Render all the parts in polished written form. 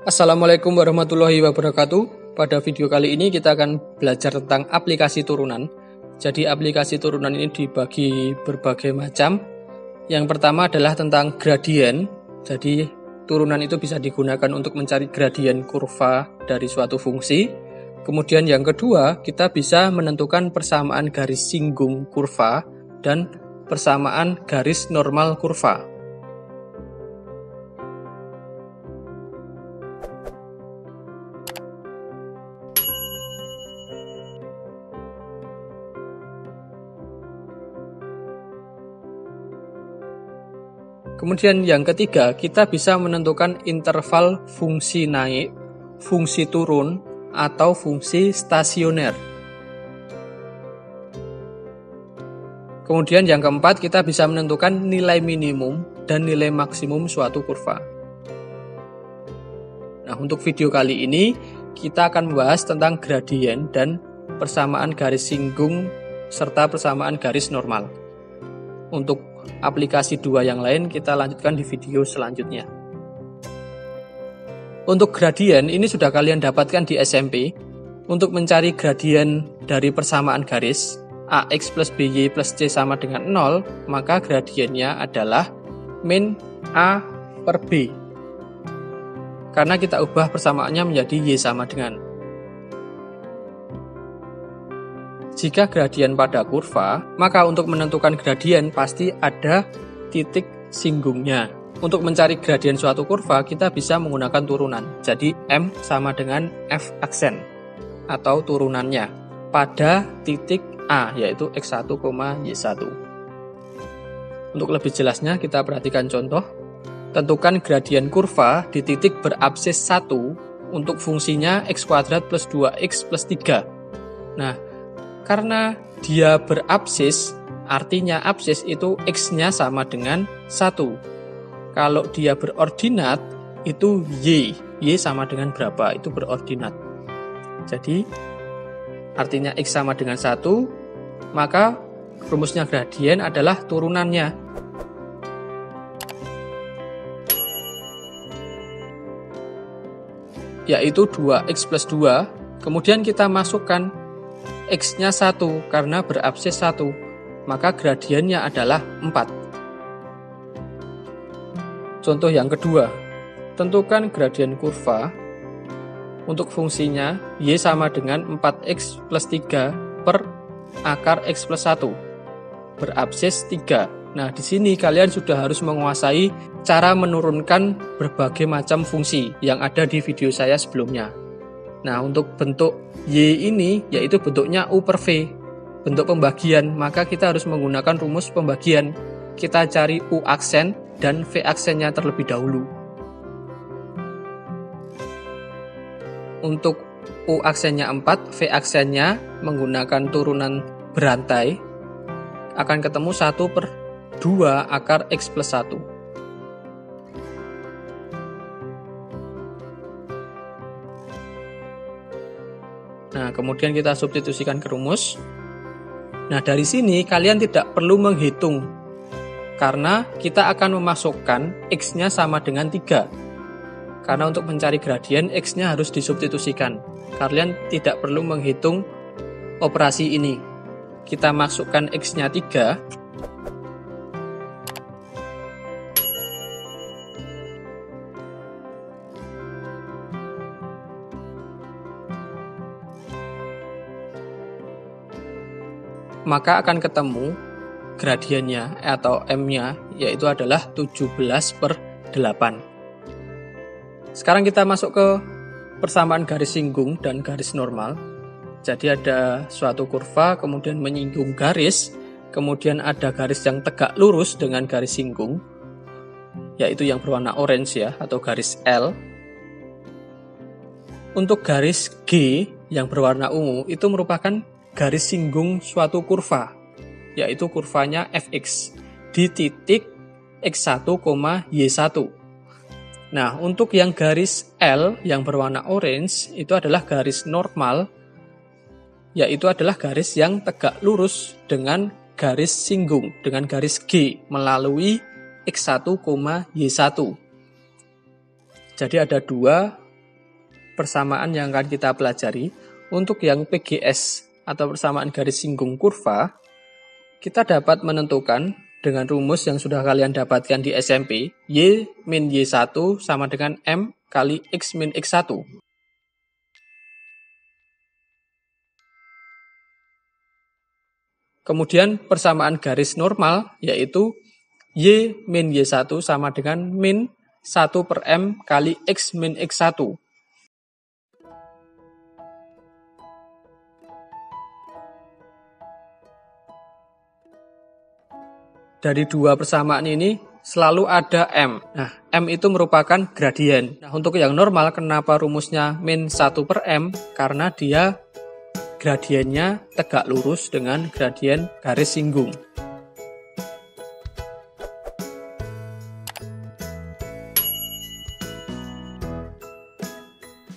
Assalamualaikum warahmatullahi wabarakatuh. Pada video kali ini kita akan belajar tentang aplikasi turunan. Jadi aplikasi turunan ini dibagi berbagai macam. Yang pertama adalah tentang gradien. Jadi turunan itu bisa digunakan untuk mencari gradien kurva dari suatu fungsi. Kemudian yang kedua, kita bisa menentukan persamaan garis singgung kurva dan persamaan garis normal kurva. Kemudian yang ketiga, kita bisa menentukan interval fungsi naik, fungsi turun, atau fungsi stasioner. Kemudian yang keempat, kita bisa menentukan nilai minimum dan nilai maksimum suatu kurva. Nah, untuk video kali ini, kita akan membahas tentang gradien dan persamaan garis singgung serta persamaan garis normal. Untuk aplikasi dua yang lain kita lanjutkan di video selanjutnya. Untuk gradien ini sudah kalian dapatkan di SMP. Untuk mencari gradien dari persamaan garis AX plus BY plus C sama dengan 0, maka gradiennya adalah min A per B. Karena kita ubah persamaannya menjadi Y sama dengan. Jika gradien pada kurva, maka untuk menentukan gradien pasti ada titik singgungnya. Untuk mencari gradien suatu kurva, kita bisa menggunakan turunan. Jadi M sama dengan F aksen atau turunannya pada titik A, yaitu X1, Y1. Untuk lebih jelasnya, kita perhatikan contoh. Tentukan gradien kurva di titik berabsis 1 untuk fungsinya X kuadrat plus 2X plus 3. Nah, karena dia berabsis, artinya absis itu X-nya sama dengan 1. Kalau dia berordinat, itu Y. Y sama dengan berapa? Itu berordinat. Jadi, artinya X sama dengan 1, maka rumusnya gradien adalah turunannya. Yaitu 2X plus 2. Kemudian kita masukkan X-nya 1 karena berabsis 1, maka gradiennya adalah 4. Contoh yang kedua, tentukan gradien kurva untuk fungsinya Y sama dengan 4X plus 3 per akar X plus 1, berabsis 3. Nah, di sini kalian sudah harus menguasai cara menurunkan berbagai macam fungsi yang ada di video saya sebelumnya. Nah, untuk bentuk Y ini, yaitu bentuknya U per V, bentuk pembagian, maka kita harus menggunakan rumus pembagian. Kita cari U aksen dan V aksennya terlebih dahulu. Untuk U aksennya 4, V aksennya menggunakan turunan berantai, akan ketemu 1 per 2 akar X plus 1. Nah, kemudian kita substitusikan ke rumus. Nah, dari sini kalian tidak perlu menghitung, karena kita akan memasukkan X-nya sama dengan 3. Karena untuk mencari gradien, X-nya harus disubstitusikan. Kalian tidak perlu menghitung operasi ini. Kita masukkan X-nya 3. Maka akan ketemu gradiennya atau M-nya, yaitu adalah 17 per 8. Sekarang kita masuk ke persamaan garis singgung dan garis normal. Jadi ada suatu kurva, kemudian menyinggung garis, kemudian ada garis yang tegak lurus dengan garis singgung, yaitu yang berwarna orange ya, atau garis L. Untuk garis G yang berwarna ungu, itu merupakan garis singgung suatu kurva, yaitu kurvanya fx di titik x1, y1. Nah, untuk yang garis L yang berwarna orange itu adalah garis normal, yaitu adalah garis yang tegak lurus dengan garis singgung, dengan garis G melalui x1, y1. Jadi ada dua persamaan yang akan kita pelajari. Untuk yang PGS atau persamaan garis singgung kurva, kita dapat menentukan dengan rumus yang sudah kalian dapatkan di SMP, Y min Y1 sama dengan M kali X min X1. Kemudian persamaan garis normal yaitu Y min Y1 sama dengan min 1 per M kali X min X1. Dari dua persamaan ini selalu ada M. Nah, M itu merupakan gradien. Nah, untuk yang normal kenapa rumusnya min 1 per M? Karena dia gradiennya tegak lurus dengan gradien garis singgung.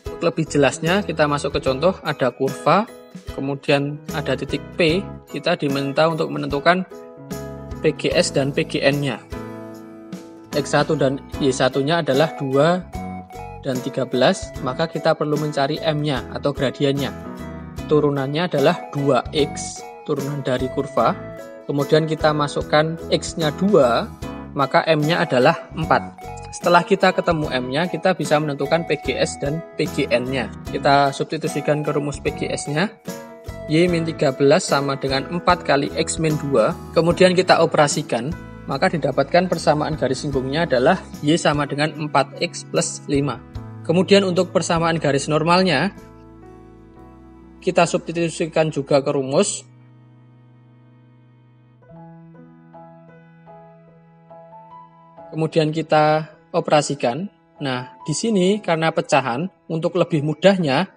Untuk lebih jelasnya kita masuk ke contoh, ada kurva, kemudian ada titik P, kita diminta untuk menentukan PGS dan PGN-nya. X1 dan Y1-nya adalah 2 dan 13, maka kita perlu mencari M-nya atau gradiennya. Turunannya adalah 2X, turunan dari kurva. Kemudian kita masukkan X-nya 2, maka M-nya adalah 4. Setelah kita ketemu M-nya, kita bisa menentukan PGS dan PGN-nya. Kita substitusikan ke rumus PGS-nya. Y min 13 sama dengan 4 kali X min 2. Kemudian kita operasikan, maka didapatkan persamaan garis singgungnya adalah Y sama dengan 4X plus 5. Kemudian untuk persamaan garis normalnya, kita substitusikan juga ke rumus. Kemudian kita operasikan. Nah, di sini karena pecahan, untuk lebih mudahnya,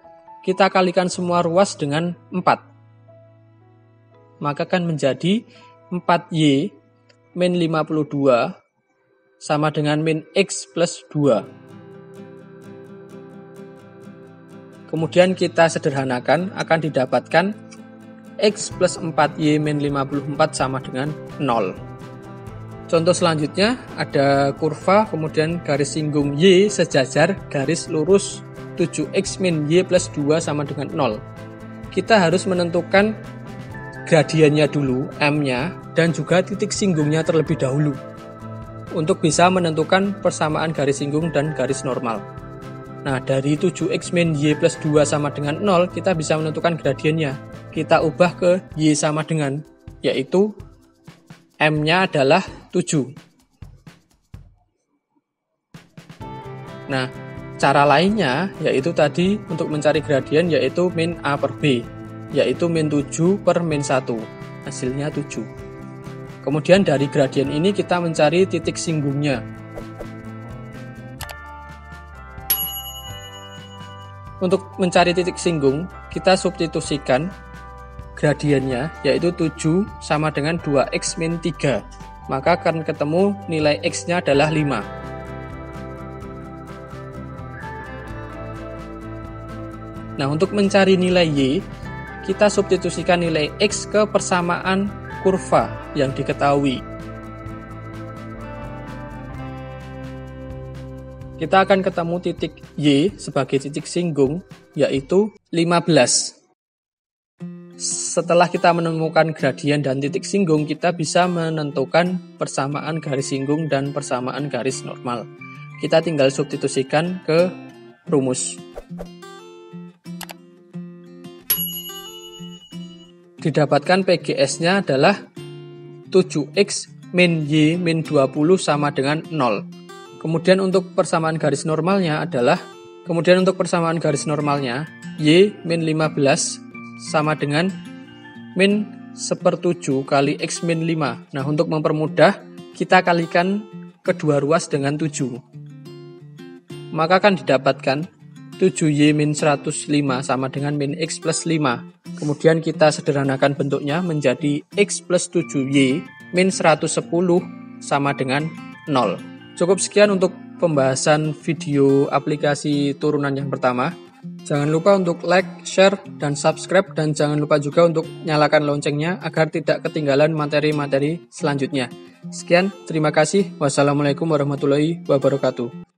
kita kalikan semua ruas dengan 4. Maka kan menjadi 4Y min 52 sama dengan min X plus 2. Kemudian kita sederhanakan, akan didapatkan X plus 4Y min 54 sama dengan 0. Contoh selanjutnya ada kurva, kemudian garis singgung Y sejajar garis lurus 7X min Y plus 2 sama dengan 0. Kita harus menentukan gradiennya dulu, M-nya, dan juga titik singgungnya terlebih dahulu untuk bisa menentukan persamaan garis singgung dan garis normal. Nah, dari 7X min Y plus 2 sama dengan 0, kita bisa menentukan gradiennya. Kita ubah ke Y sama dengan, yaitu M-nya adalah 7. Nah, cara lainnya yaitu tadi untuk mencari gradien yaitu min A per B, yaitu min 7 per min 1, hasilnya 7. Kemudian dari gradien ini kita mencari titik singgungnya. Untuk mencari titik singgung, kita substitusikan gradiennya yaitu 7 sama dengan 2X min 3, maka akan ketemu nilai X-nya adalah 5. Nah, untuk mencari nilai Y, kita substitusikan nilai X ke persamaan kurva yang diketahui. Kita akan ketemu titik Y sebagai titik singgung, yaitu 15. Setelah kita menemukan gradien dan titik singgung, kita bisa menentukan persamaan garis singgung dan persamaan garis normal. Kita tinggal substitusikan ke rumus. Didapatkan PGS-nya adalah 7X min Y min 20 sama dengan 0. Kemudian untuk persamaan garis normalnya adalah, Y min 15 sama dengan min 1/7 kali X min 5. Nah, untuk mempermudah, kita kalikan kedua ruas dengan 7. Maka akan didapatkan 7Y min 105 sama dengan min X plus 5. Kemudian kita sederhanakan bentuknya menjadi X plus 7Y min 110 sama dengan 0. Cukup sekian untuk pembahasan video aplikasi turunan yang pertama. Jangan lupa untuk like, share, dan subscribe, dan jangan lupa juga untuk nyalakan loncengnya agar tidak ketinggalan materi-materi selanjutnya. Sekian, terima kasih. Wassalamualaikum warahmatullahi wabarakatuh.